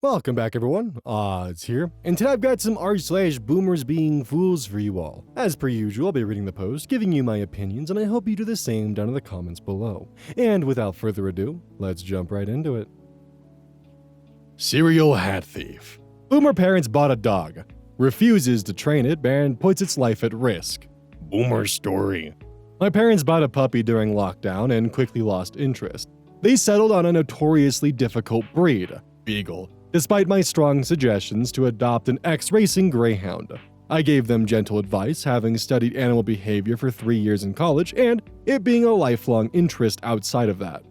Welcome back, everyone. Odds here, and today I've got some r/BoomersBeingFools for you all. As per usual, I'll be reading the post, giving you my opinions, and I hope you do the same down in the comments below. And without further ado, let's jump right into it. Serial hat thief. Boomer parents bought a dog, refuses to train it, and puts its life at risk. Boomer story. My parents bought a puppy during lockdown and quickly lost interest. They settled on a notoriously difficult breed, Beagle, despite my strong suggestions to adopt an ex-racing greyhound. I gave them gentle advice, having studied animal behavior for 3 years in college and it being a lifelong interest outside of that.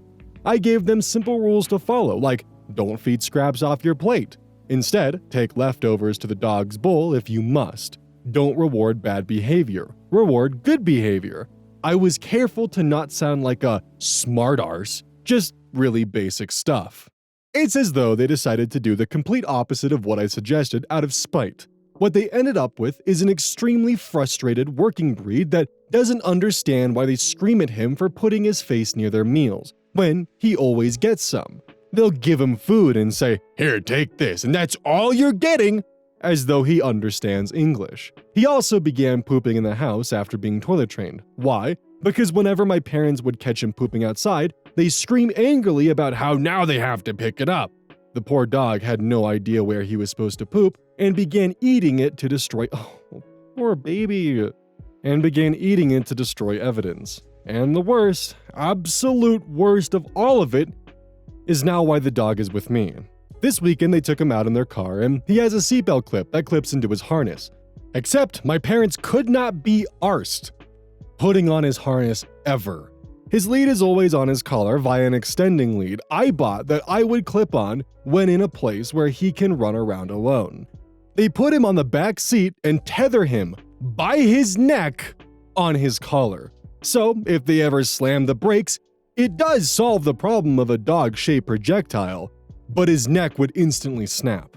I gave them simple rules to follow, like don't feed scraps off your plate. Instead, take leftovers to the dog's bowl if you must. Don't reward bad behavior, reward good behavior. I was careful to not sound like a smartarse, just really basic stuff. It's as though they decided to do the complete opposite of what I suggested out of spite. What they ended up with is an extremely frustrated working breed that doesn't understand why they scream at him for putting his face near their meals, when he always gets some. They'll give him food and say, "Here, take this, and that's all you're getting," as though he understands English. He also began pooping in the house after being toilet trained. Why? Because whenever my parents would catch him pooping outside, they scream angrily about how now they have to pick it up. The poor dog had no idea where he was supposed to poop and began eating it to destroy— oh, poor baby. And began eating it to destroy evidence. And the worst, absolute worst of all of it, is now why the dog is with me. This weekend they took him out in their car and he has a seatbelt clip that clips into his harness. Except my parents could not be arsed putting on his harness ever. His lead is always on his collar via an extending lead I bought that I would clip on when in a place where he can run around alone. They put him on the back seat and tether him by his neck on his collar. So if they ever slam the brakes, it does solve the problem of a dog-shaped projectile, but his neck would instantly snap.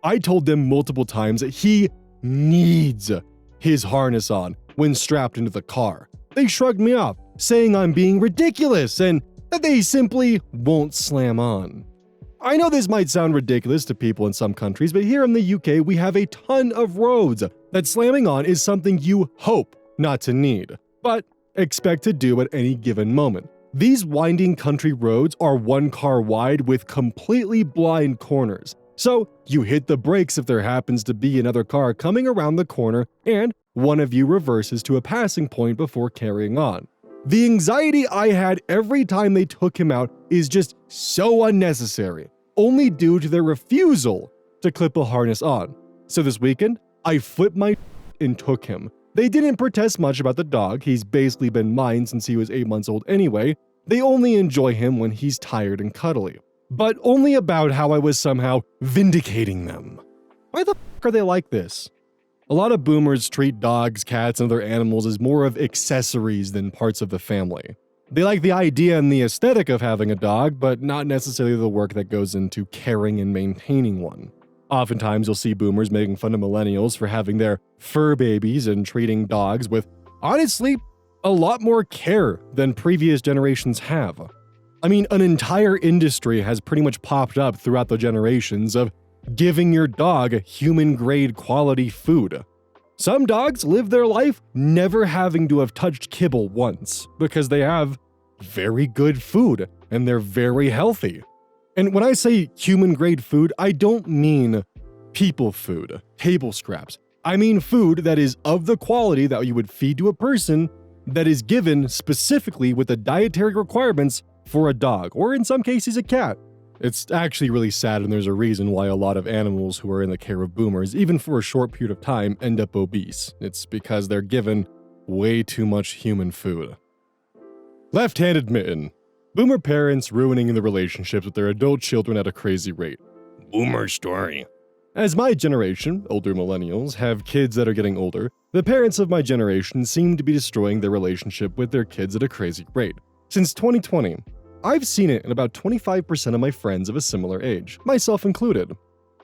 I told them multiple times that he needs his harness on when strapped into the car. They shrugged me off, saying I'm being ridiculous and that they simply won't slam on. I know this might sound ridiculous to people in some countries, but here in the UK we have a ton of roads that slamming on is something you hope not to need, but expect to do at any given moment. These winding country roads are one car wide with completely blind corners. So you hit the brakes if there happens to be another car coming around the corner and one of you reverses to a passing point before carrying on. The anxiety I had every time they took him out is just so unnecessary, only due to their refusal to clip a harness on. So this weekend, I flipped my and took him. They didn't protest much about the dog, he's basically been mine since he was 8 months old anyway. They only enjoy him when he's tired and cuddly. But only about how I was somehow vindicating them. Why the f are they like this? A lot of boomers treat dogs, cats, and other animals as more of accessories than parts of the family. They like the idea and the aesthetic of having a dog, but not necessarily the work that goes into caring and maintaining one. Oftentimes you'll see boomers making fun of millennials for having their fur babies and treating dogs with, honestly, a lot more care than previous generations have. I mean, an entire industry has pretty much popped up throughout the generations of giving your dog human-grade quality food. Some dogs live their life never having to have touched kibble once because they have very good food and they're very healthy. And when I say human-grade food, I don't mean people food, table scraps. I mean food that is of the quality that you would feed to a person that is given specifically with the dietary requirements for a dog, or in some cases a cat. It's actually really sad, and there's a reason why a lot of animals who are in the care of boomers, even for a short period of time, end up obese. It's because they're given way too much human food. Left-handed mitten. Boomer parents ruining the relationships with their adult children at a crazy rate. Boomer story. As my generation, older millennials, have kids that are getting older, the parents of my generation seem to be destroying their relationship with their kids at a crazy rate. Since 2020, I've seen it in about 25% of my friends of a similar age, myself included.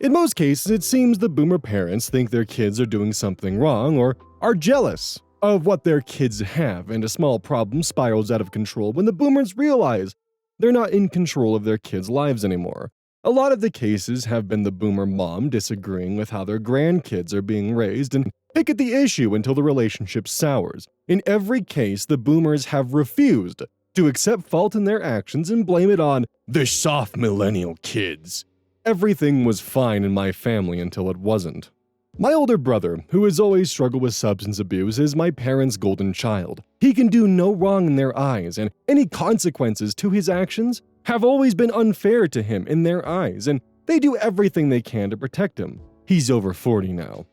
In most cases, it seems the boomer parents think their kids are doing something wrong or are jealous of what their kids have, and a small problem spirals out of control when the boomers realize they're not in control of their kids' lives anymore. A lot of the cases have been the boomer mom disagreeing with how their grandkids are being raised and pick at the issue until the relationship sours. In every case, the boomers have refused to accept fault in their actions and blame it on the soft millennial kids. Everything was fine in my family until it wasn't. My older brother, who has always struggled with substance abuse, is my parents' golden child. He can do no wrong in their eyes, and any consequences to his actions have always been unfair to him in their eyes, and they do everything they can to protect him. He's over 40 now.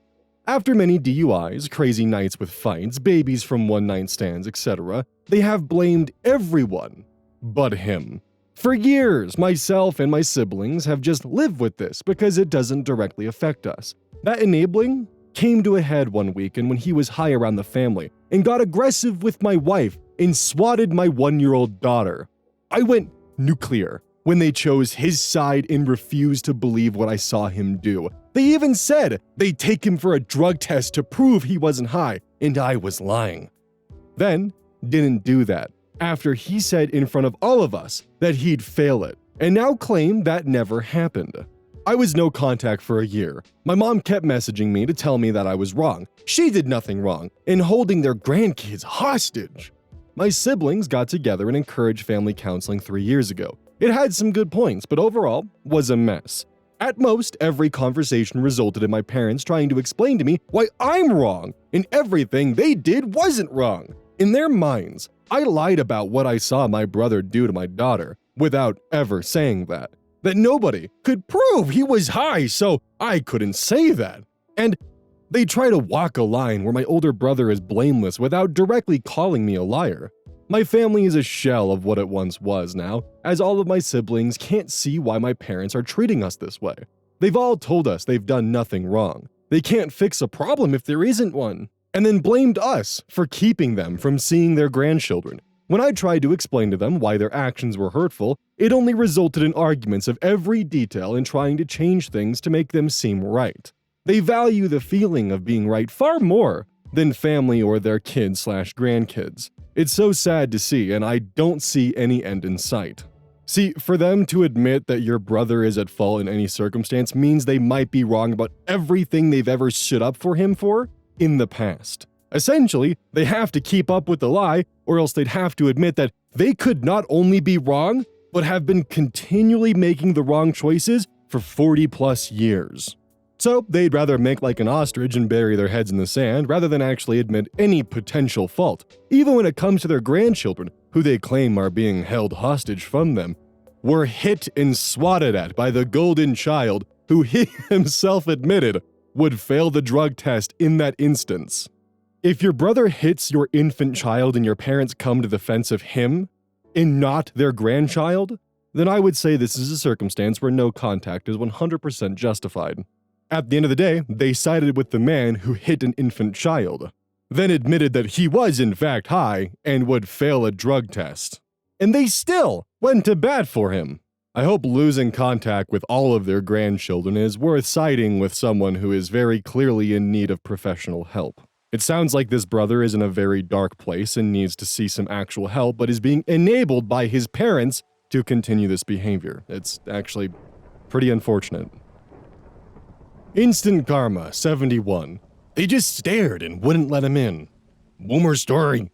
After many DUIs, crazy nights with fights, babies from one-night stands, etc., they have blamed everyone but him. For years, myself and my siblings have just lived with this because it doesn't directly affect us. That enabling came to a head one weekend when he was high around the family and got aggressive with my wife and swatted my 1-year-old daughter. I went nuclear when they chose his side and refused to believe what I saw him do. They even said they'd take him for a drug test to prove he wasn't high, and I was lying. Then, didn't do that, after he said in front of all of us that he'd fail it, and now claim that never happened. I was no contact for a year. My mom kept messaging me to tell me that I was wrong. She did nothing wrong in holding their grandkids hostage. My siblings got together and encouraged family counseling 3 years ago. It had some good points, but overall was a mess. At most, every conversation resulted in my parents trying to explain to me why I'm wrong and everything they did wasn't wrong. In their minds, I lied about what I saw my brother do to my daughter without ever saying that. That nobody could prove he was high, so I couldn't say that. And they try to walk a line where my older brother is blameless without directly calling me a liar. My family is a shell of what it once was now, as all of my siblings can't see why my parents are treating us this way. They've all told us they've done nothing wrong. They can't fix a problem if there isn't one, and then blamed us for keeping them from seeing their grandchildren. When I tried to explain to them why their actions were hurtful, it only resulted in arguments of every detail and trying to change things to make them seem right. They value the feeling of being right far more than family or their kids/grandkids. It's so sad to see, and I don't see any end in sight. See, for them to admit that your brother is at fault in any circumstance means they might be wrong about everything they've ever stood up for him for in the past. Essentially, they have to keep up with the lie, or else they'd have to admit that they could not only be wrong, but have been continually making the wrong choices for 40+ years. So they'd rather make like an ostrich and bury their heads in the sand rather than actually admit any potential fault, even when it comes to their grandchildren, who they claim are being held hostage from them. Were hit and swatted at by the golden child who he himself admitted would fail the drug test in that instance. If your brother hits your infant child and your parents come to the defense of him and not their grandchild, then I would say this is a circumstance where no contact is 100% justified. At the end of the day, they sided with the man who hit an infant child, then admitted that he was in fact high and would fail a drug test. And they still went to bat for him. I hope losing contact with all of their grandchildren is worth siding with someone who is very clearly in need of professional help. It sounds like this brother is in a very dark place and needs to see some actual help, but is being enabled by his parents to continue this behavior. It's actually pretty unfortunate. Instant Karma, 71. They just stared and wouldn't let him in. Boomer story.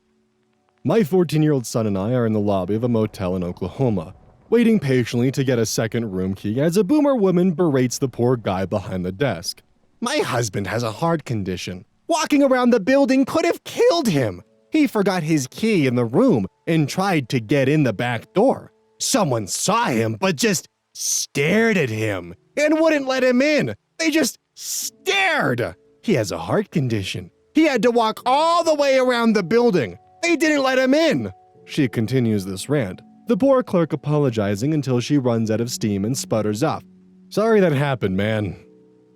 My 14-year-old son and I are in the lobby of a motel in Oklahoma, waiting patiently to get a second room key as a boomer woman berates the poor guy behind the desk. My husband has a heart condition. Walking around the building could have killed him. He forgot his key in the room and tried to get in the back door. Someone saw him but just stared at him and wouldn't let him in. They just stared. He has a heart condition. He had to walk all the way around the building. They didn't let him in. She continues this rant, the poor clerk apologizing until she runs out of steam and sputters off. Sorry that happened, man.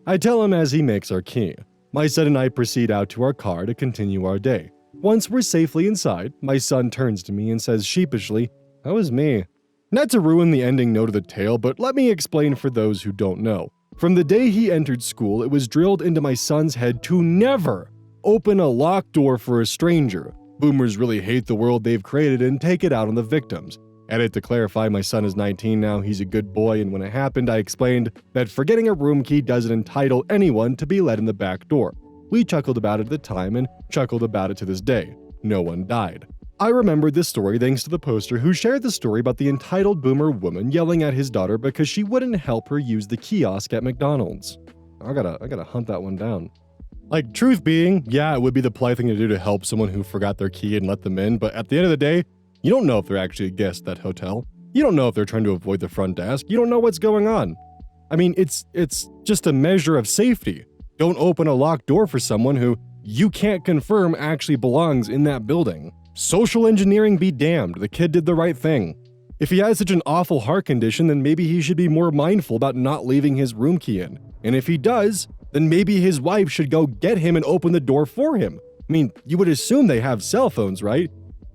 I tell him as he makes our key. My son and I proceed out to our car to continue our day. Once we're safely inside, my son turns to me and says sheepishly, "That was me." Not to ruin the ending note of the tale, but let me explain for those who don't know. From the day he entered school, it was drilled into my son's head to never open a locked door for a stranger. Boomers really hate the world they've created and take it out on the victims. Edit to clarify, my son is 19 now, he's a good boy, and when it happened, I explained that forgetting a room key doesn't entitle anyone to be let in the back door. We chuckled about it at the time and chuckled about it to this day. No one died. I remembered this story thanks to the poster who shared the story about the entitled boomer woman yelling at his daughter because she wouldn't help her use the kiosk at McDonald's. I gotta hunt that one down. Like, truth being, yeah, it would be the polite thing to do to help someone who forgot their key and let them in, but at the end of the day, you don't know if they're actually a guest at that hotel. You don't know if they're trying to avoid the front desk. You don't know what's going on. I mean, it's just a measure of safety. Don't open a locked door for someone who you can't confirm actually belongs in that building. Social engineering be damned, the kid did the right thing. If he has such an awful heart condition, then maybe he should be more mindful about not leaving his room key in. And if he does, then maybe his wife should go get him and open the door for him. I mean, you would assume they have cell phones, right?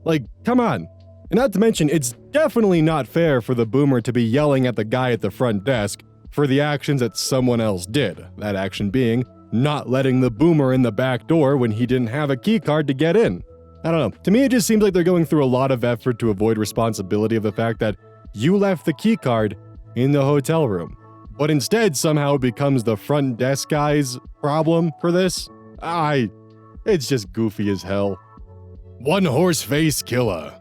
Like, come on. And not to mention, it's definitely not fair for the boomer to be yelling at the guy at the front desk for the actions that someone else did. That action being not letting the boomer in the back door when he didn't have a key card to get in. I don't know. To me, it just seems like they're going through a lot of effort to avoid responsibility of the fact that you left the key card in the hotel room. But instead, somehow it becomes the front desk guy's problem for this. It's just goofy as hell. One horse face killer.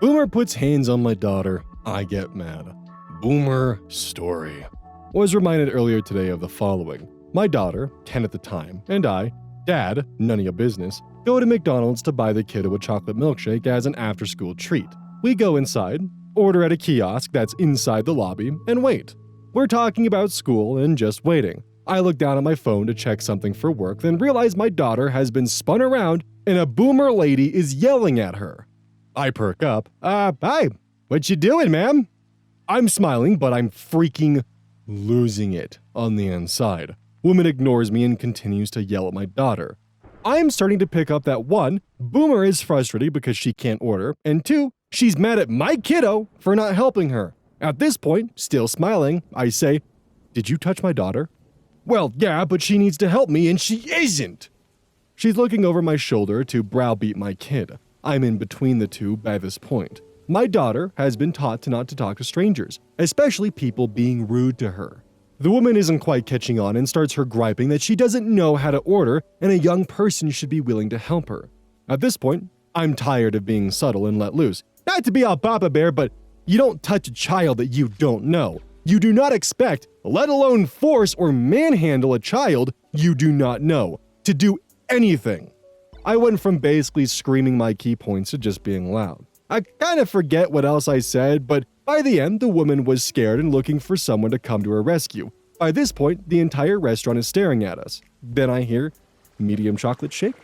Boomer puts hands on my daughter. I get mad. Boomer story. Was reminded earlier today of the following. My daughter, 10 at the time, and I, Dad, none of your business, go to McDonald's to buy the kiddo a chocolate milkshake as an after-school treat. We go inside, order at a kiosk that's inside the lobby, and wait. We're talking about school and just waiting. I look down at my phone to check something for work, then realize my daughter has been spun around and a boomer lady is yelling at her. I perk up. Hi, what you doing, ma'am? I'm smiling, but I'm freaking losing it on the inside. Woman ignores me and continues to yell at my daughter. I'm starting to pick up that 1, Boomer is frustrated because she can't order, and 2, she's mad at my kiddo for not helping her. At this point, still smiling, I say, "Did you touch my daughter?" "Well, yeah, but she needs to help me and she isn't." She's looking over my shoulder to browbeat my kid. I'm in between the two by this point. My daughter has been taught not to talk to strangers, especially people being rude to her. The woman isn't quite catching on and starts her griping that she doesn't know how to order and a young person should be willing to help her. At this point, I'm tired of being subtle and let loose. Not to be all Papa Bear, but you don't touch a child that you don't know. You do not expect, let alone force or manhandle a child you do not know, to do anything. I went from basically screaming my key points to just being loud. I kind of forget what else I said, but by the end, the woman was scared and looking for someone to come to her rescue. By this point, the entire restaurant is staring at us. Then I hear, "Medium chocolate shake?"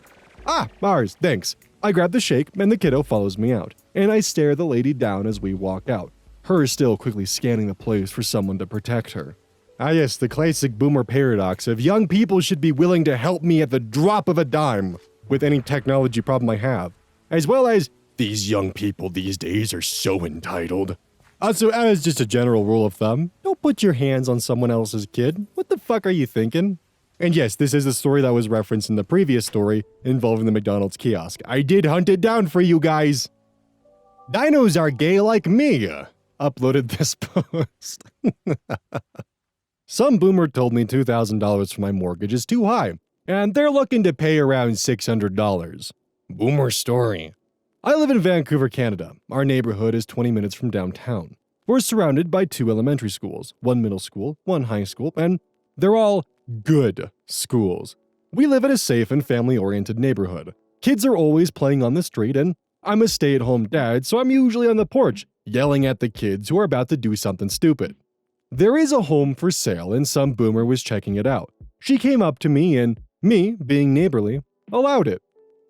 "Ah, ours, thanks." I grab the shake and the kiddo follows me out, and I stare the lady down as we walk out, her still quickly scanning the place for someone to protect her. Ah yes, the classic boomer paradox of young people should be willing to help me at the drop of a dime with any technology problem I have, as well as these young people these days are so entitled. Also, as just a general rule of thumb, don't put your hands on someone else's kid. What the fuck are you thinking? And yes, this is the story that was referenced in the previous story involving the McDonald's kiosk. I did hunt it down for you guys. Dinos are gay like me. Uploaded this post. Some boomer told me $2,000 for my mortgage is too high, and they're looking to pay around $600. Boomer story. I live in Vancouver, Canada. Our neighborhood is 20 minutes from downtown. We're surrounded by 2 elementary schools, 1 middle school, 1 high school, and they're all good schools. We live in a safe and family-oriented neighborhood. Kids are always playing on the street, and I'm a stay-at-home dad, so I'm usually on the porch, yelling at the kids who are about to do something stupid. There is a home for sale, and some boomer was checking it out. She came up to me, and me, being neighborly, allowed it.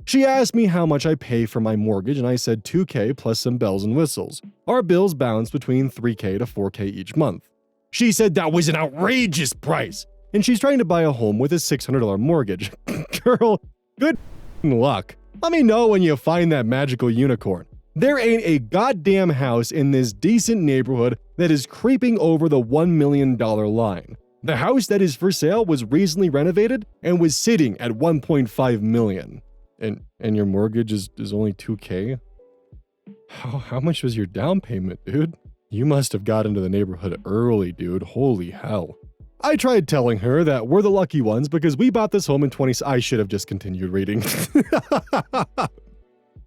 She asked me how much I pay for my mortgage, and I said $2,000 plus some bells and whistles. Our bills bounce between $3,000 to $4,000 each month. She said that was an outrageous price, and she's trying to buy a home with a $600 mortgage. Girl, good luck. Let me know when you find that magical unicorn. There ain't a goddamn house in this decent neighborhood that is creeping over the $1 million line. The house that is for sale was recently renovated and was sitting at $1.5 million. And your mortgage is only $2,000? How much was your down payment, dude? You must have got into the neighborhood early, dude. Holy hell. I tried telling her that we're the lucky ones because we bought this home in 20... I should have just continued reading.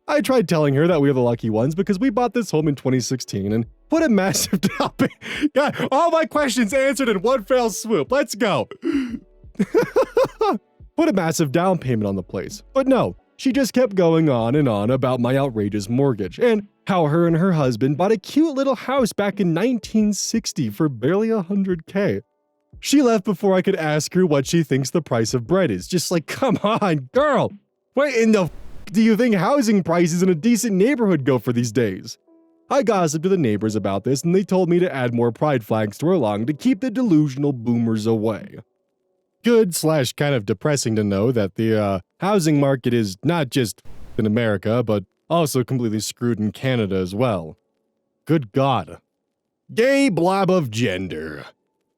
I tried telling her that we were the lucky ones because we bought this home in 2016 and put a massive down payment. God, all my questions answered in one fell swoop. Let's go. Put a massive down payment on the place. But no, she just kept going on and on about my outrageous mortgage and how her and her husband bought a cute little house back in 1960 for barely $100K. She left before I could ask her what she thinks the price of bread is. Just like, come on, girl. What in the do you think housing prices in a decent neighborhood go for these days? I gossiped to the neighbors about this and they told me to add more pride flags to our lawn to keep the delusional boomers away. Good / kind of depressing to know that the housing market is not just in America, but also completely screwed in Canada as well. Good God. Gay blob of gender.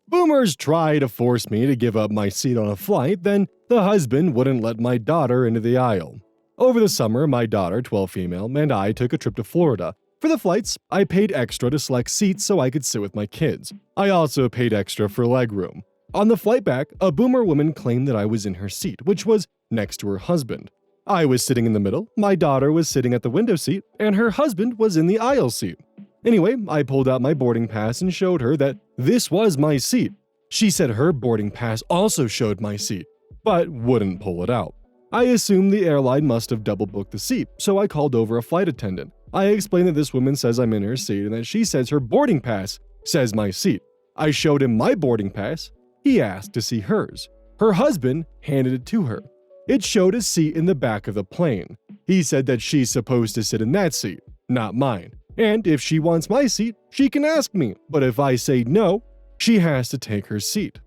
Boomers try to force me to give up my seat on a flight, then the husband wouldn't let my daughter into the aisle. Over the summer, my daughter, 12 female, and I took a trip to Florida. For the flights, I paid extra to select seats so I could sit with my kids. I also paid extra for legroom. On the flight back, a boomer woman claimed that I was in her seat, which was next to her husband. I was sitting in the middle, my daughter was sitting at the window seat, and her husband was in the aisle seat. Anyway, I pulled out my boarding pass and showed her that this was my seat. She said her boarding pass also showed my seat, but wouldn't pull it out. I assumed the airline must have double booked the seat, so I called over a flight attendant. I explained that this woman says I'm in her seat and that she says her boarding pass says my seat. I showed him my boarding pass. He asked to see hers. Her husband handed it to her. It showed a seat in the back of the plane. He said that she's supposed to sit in that seat, not mine. And if she wants my seat, she can ask me, but if I say no, she has to take her seat.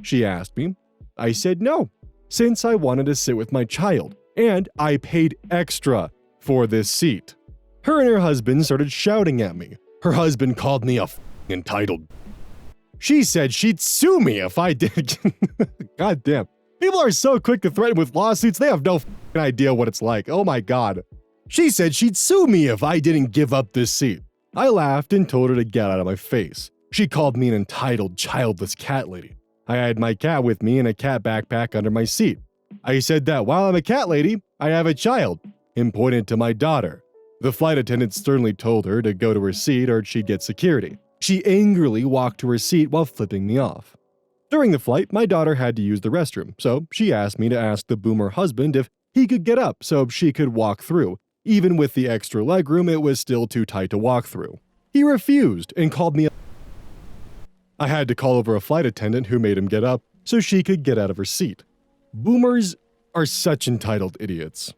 She asked me. I said no, since I wanted to sit with my child, and I paid extra for this seat. Her and her husband started shouting at me. Her husband called me a entitled. She said she'd sue me if I did. God damn. People are so quick to threaten with lawsuits, they have no idea what it's like. Oh my God. She said she'd sue me if I didn't give up this seat. I laughed and told her to get out of my face. She called me an entitled, childless cat lady. I had my cat with me in a cat backpack under my seat. I said that while I'm a cat lady, I have a child, and pointed to my daughter. The flight attendant sternly told her to go to her seat or she'd get security. She angrily walked to her seat while flipping me off. During the flight, my daughter had to use the restroom, so she asked me to ask the boomer husband if he could get up so she could walk through. Even with the extra legroom, it was still too tight to walk through. He refused and called me a I had to call over a flight attendant who made him get up so she could get out of her seat. Boomers are such entitled idiots.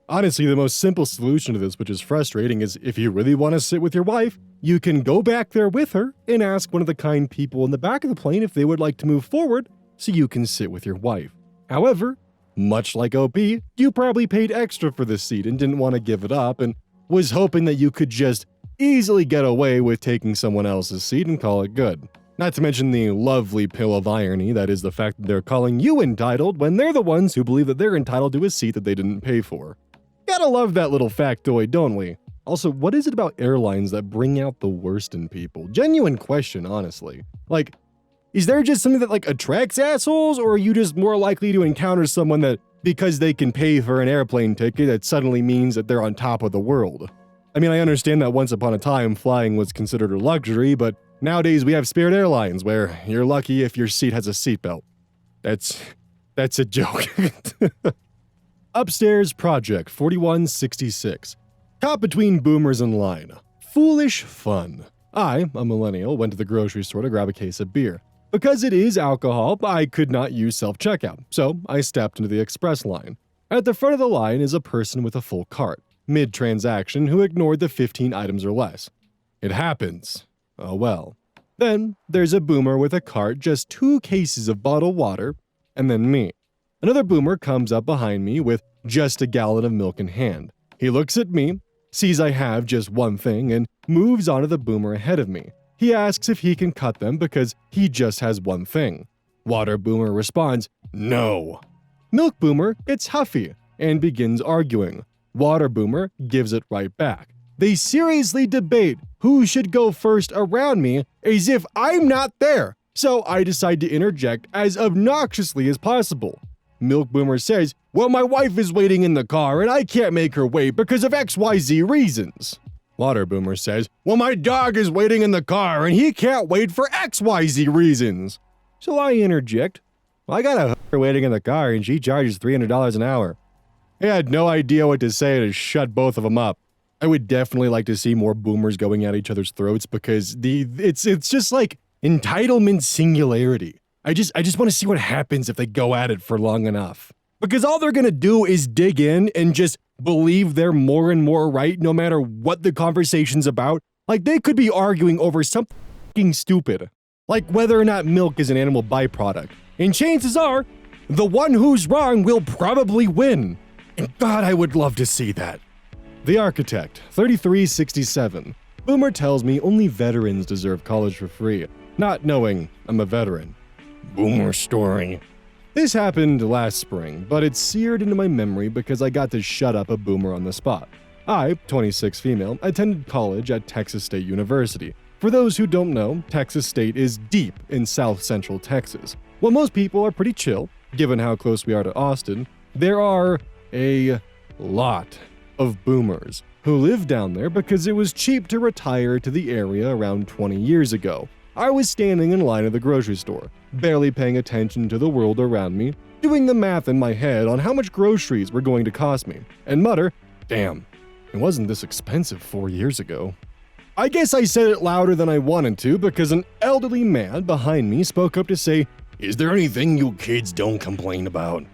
Honestly, the most simple solution to this, which is frustrating, is if you really want to sit with your wife, you can go back there with her and ask one of the kind people in the back of the plane if they would like to move forward so you can sit with your wife. However, much like OP, you probably paid extra for this seat and didn't want to give it up and was hoping that you could just easily get away with taking someone else's seat and call it good. Not to mention the lovely pill of irony that is the fact that they're calling you entitled when they're the ones who believe that they're entitled to a seat that they didn't pay for. Gotta love that little factoid, don't we? Also, what is it about airlines that bring out the worst in people? Genuine question, honestly. Like, is there just something that attracts assholes, or are you just more likely to encounter someone that, because they can pay for an airplane ticket, that suddenly means that they're on top of the world? I mean, I understand that once upon a time flying was considered a luxury, but nowadays we have Spirit Airlines where you're lucky if your seat has a seatbelt. That's a joke. Upstairs Project 4166. Caught between boomers in line. Foolish fun. I, a millennial, went to the grocery store to grab a case of beer. Because it is alcohol, I could not use self-checkout, so I stepped into the express line. At the front of the line is a person with a full cart, mid-transaction, who ignored the 15 items or less. It happens. Oh well. Then there's a boomer with a cart, just 2 cases of bottled water, and then me. Another boomer comes up behind me with just a gallon of milk in hand. He looks at me, sees I have just one thing, and moves on to the boomer ahead of me. He asks if he can cut them because he just has one thing. Water boomer responds, "No." Milk boomer gets huffy and begins arguing. Water boomer gives it right back. They seriously debate who should go first around me as if I'm not there. So I decide to interject as obnoxiously as possible. Milk Boomer says, well, my wife is waiting in the car and I can't make her wait because of XYZ reasons. Water Boomer says, well, my dog is waiting in the car and he can't wait for XYZ reasons. So I interject, well, I got her waiting in the car and she charges $300 an hour. I had no idea what to say to shut both of them up. I would definitely like to see more boomers going at each other's throats because it's just like entitlement singularity. I just want to see what happens if they go at it for long enough. Because all they're gonna do is dig in and just believe they're more and more right no matter what the conversation's about. Like they could be arguing over something fucking stupid. Like whether or not milk is an animal byproduct. And chances are, the one who's wrong will probably win. And God, I would love to see that. The Architect, 3367. Boomer tells me only veterans deserve college for free, not knowing I'm a veteran. Boomer story. This happened last spring, but it's seared into my memory because I got to shut up a boomer on the spot. I, 26 female, attended college at Texas State University. For those who don't know, Texas State is deep in South Central Texas. While most people are pretty chill, given how close we are to Austin, there are a lot of boomers who live down there because it was cheap to retire to the area around 20 years ago. I was standing in line at the grocery store, barely paying attention to the world around me, doing the math in my head on how much groceries were going to cost me, and mutter, damn, it wasn't this expensive 4 years ago. I guess I said it louder than I wanted to because an elderly man behind me spoke up to say, is there anything you kids don't complain about?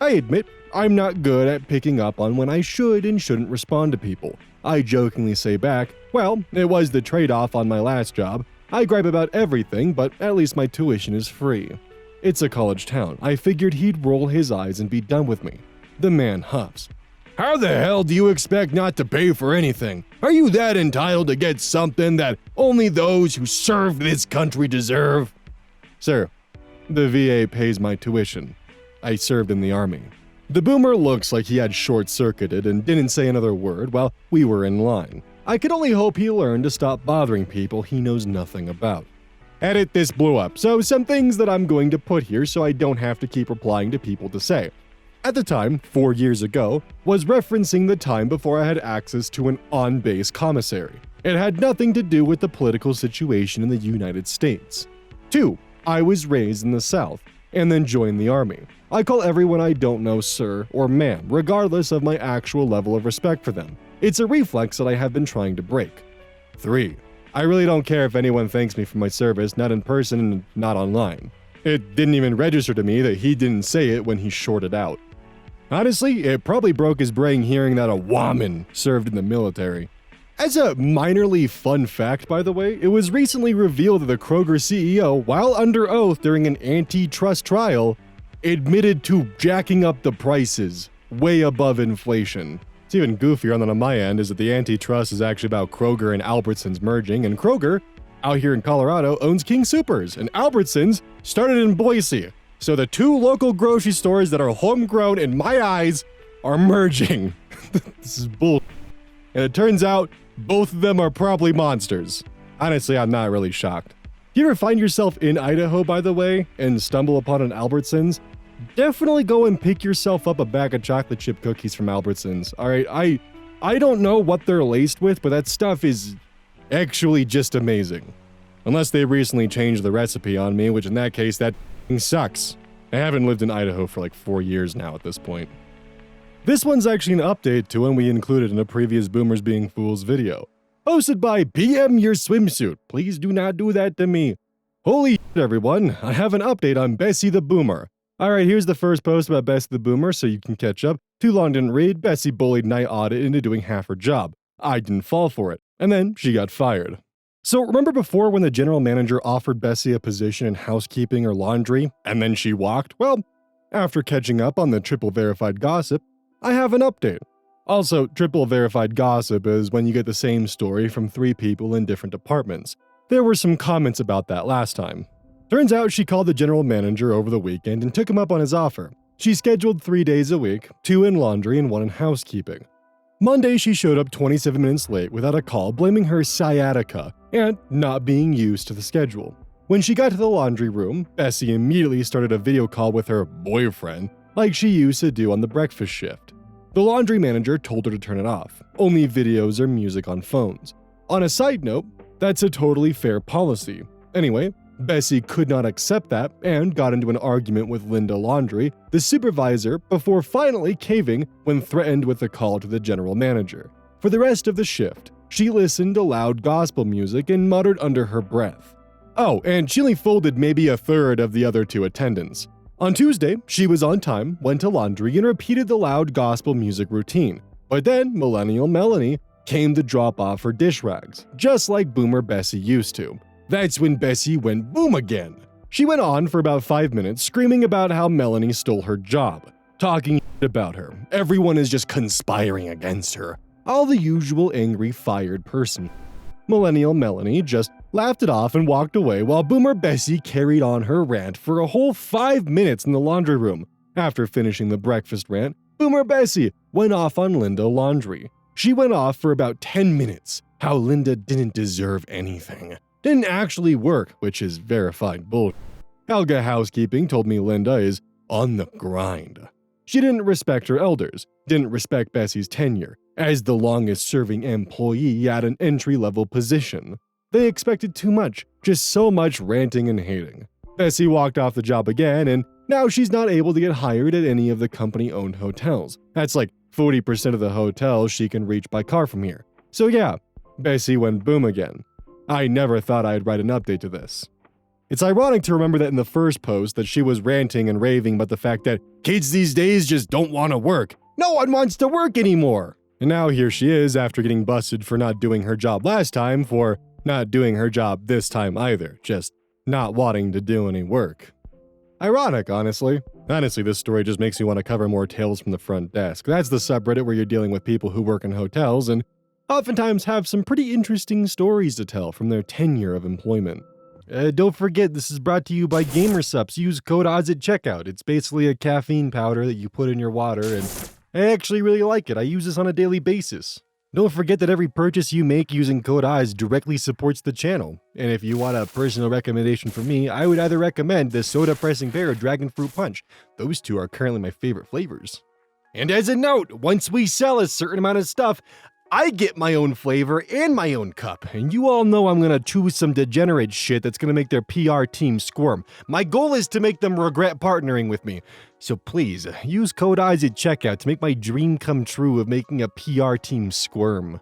I admit, I'm not good at picking up on when I should and shouldn't respond to people. I jokingly say back, well, it was the trade-off on my last job. I gripe about everything, but at least my tuition is free. It's a college town. I figured he'd roll his eyes and be done with me. The man huffs. How the hell do you expect not to pay for anything? Are you that entitled to get something that only those who served this country deserve? Sir, the VA pays my tuition. I served in the army. The boomer looks like he had short-circuited and didn't say another word while we were in line. I could only hope he learned to stop bothering people he knows nothing about. Edit, this blew up, so some things that I'm going to put here so I don't have to keep replying to people to say. At the time, 4 years ago, was referencing the time before I had access to an on-base commissary. It had nothing to do with the political situation in the United States. 2. I was raised in the South, and then joined the Army. I call everyone I don't know sir or ma'am, regardless of my actual level of respect for them. It's a reflex that I have been trying to break. 3. I really don't care if anyone thanks me for my service, not in person and not online. It didn't even register to me that he didn't say it when he shorted out. Honestly, it probably broke his brain hearing that a woman served in the military. As a minorly fun fact, by the way, it was recently revealed that the Kroger CEO, while under oath during an antitrust trial, admitted to jacking up the prices way above inflation. It's even goofier than on my end is that the antitrust is actually about Kroger and Albertsons merging, and Kroger, out here in Colorado, owns King Soopers, and Albertsons started in Boise. So the two local grocery stores that are homegrown in my eyes are merging. This is bull. And it turns out both of them are probably monsters. Honestly, I'm not really shocked. If you ever find yourself in Idaho, by the way, and stumble upon an Albertsons, definitely go and pick yourself up a bag of chocolate chip cookies from Albertsons. Alright, I don't know what they're laced with, but that stuff is actually just amazing. Unless they recently changed the recipe on me, which in that case, that sucks. I haven't lived in Idaho for like 4 years now at this point. This one's actually an update to one we included in a previous Boomers Being Fools video. Hosted by PM Your Swimsuit. Please do not do that to me. Holy shit, everyone, I have an update on Bessie the Boomer. Alright, here's the first post about Bessie the Boomer so you can catch up. Too long didn't read, Bessie bullied Night Audit into doing half her job. I didn't fall for it. And then she got fired. So remember before when the general manager offered Bessie a position in housekeeping or laundry, and then she walked? Well, after catching up on the triple verified gossip, I have an update. Also, triple verified gossip is when you get the same story from 3 people in different departments. There were some comments about that last time. Turns out she called the general manager over the weekend and took him up on his offer. She scheduled 3 days a week, 2 in laundry and 1 in housekeeping. Monday, she showed up 27 minutes late without a call, blaming her sciatica and not being used to the schedule. When she got to the laundry room, Bessie immediately started a video call with her boyfriend, like she used to do on the breakfast shift. The laundry manager told her to turn it off. Only videos or music on phones. On a side note, that's a totally fair policy. Anyway, Bessie could not accept that and got into an argument with Linda Laundry, the supervisor, before finally caving when threatened with a call to the general manager. For the rest of the shift, she listened to loud gospel music and muttered under her breath. Oh, and she only folded maybe a third of the other two attendants. On Tuesday, she was on time, went to laundry, and repeated the loud gospel music routine. But then Millennial Melanie came to drop off her dish rags, just like Boomer Bessie used to. That's when Bessie went boom again. She went on for about 5 minutes, screaming about how Melanie stole her job, talking about her. Everyone is just conspiring against her. All the usual angry, fired person. Millennial Melanie just laughed it off and walked away while Boomer Bessie carried on her rant for a whole 5 minutes in the laundry room. After finishing the breakfast rant, Boomer Bessie went off on Linda Laundry. She went off for about 10 minutes, how Linda didn't deserve anything. Didn't actually work, which is verified bull. Helga Housekeeping told me Linda is on the grind. She didn't respect her elders, didn't respect Bessie's tenure as the longest-serving employee at an entry-level position. They expected too much, just so much ranting and hating. Bessie walked off the job again, and now she's not able to get hired at any of the company-owned hotels. That's like 40% of the hotels she can reach by car from here. So yeah, Bessie went boom again. I never thought I'd write an update to this. It's ironic to remember that in the first post that she was ranting and raving about the fact that kids these days just don't want to work. No one wants to work anymore. And now here she is after getting busted for not doing her job last time for not doing her job this time either, just not wanting to do any work. Ironic, honestly. Honestly, this story just makes me want to cover more Tales from the Front Desk. That's the subreddit where you're dealing with people who work in hotels and oftentimes have some pretty interesting stories to tell from their tenure of employment. Don't forget, this is brought to you by GamerSupps. Use code ODDS at checkout. It's basically a caffeine powder that you put in your water, and I actually really like it. I use this on a daily basis. Don't forget that every purchase you make using code ODDS directly supports the channel. And if you want a personal recommendation from me, I would either recommend the Soda Pressing Pear or Dragon Fruit Punch. Those two are currently my favorite flavors. And as a note, once we sell a certain amount of stuff, I get my own flavor and my own cup, and you all know I'm gonna choose some degenerate shit that's gonna make their PR team squirm. My goal is to make them regret partnering with me. So please, use code ODDS at checkout to make my dream come true of making a PR team squirm.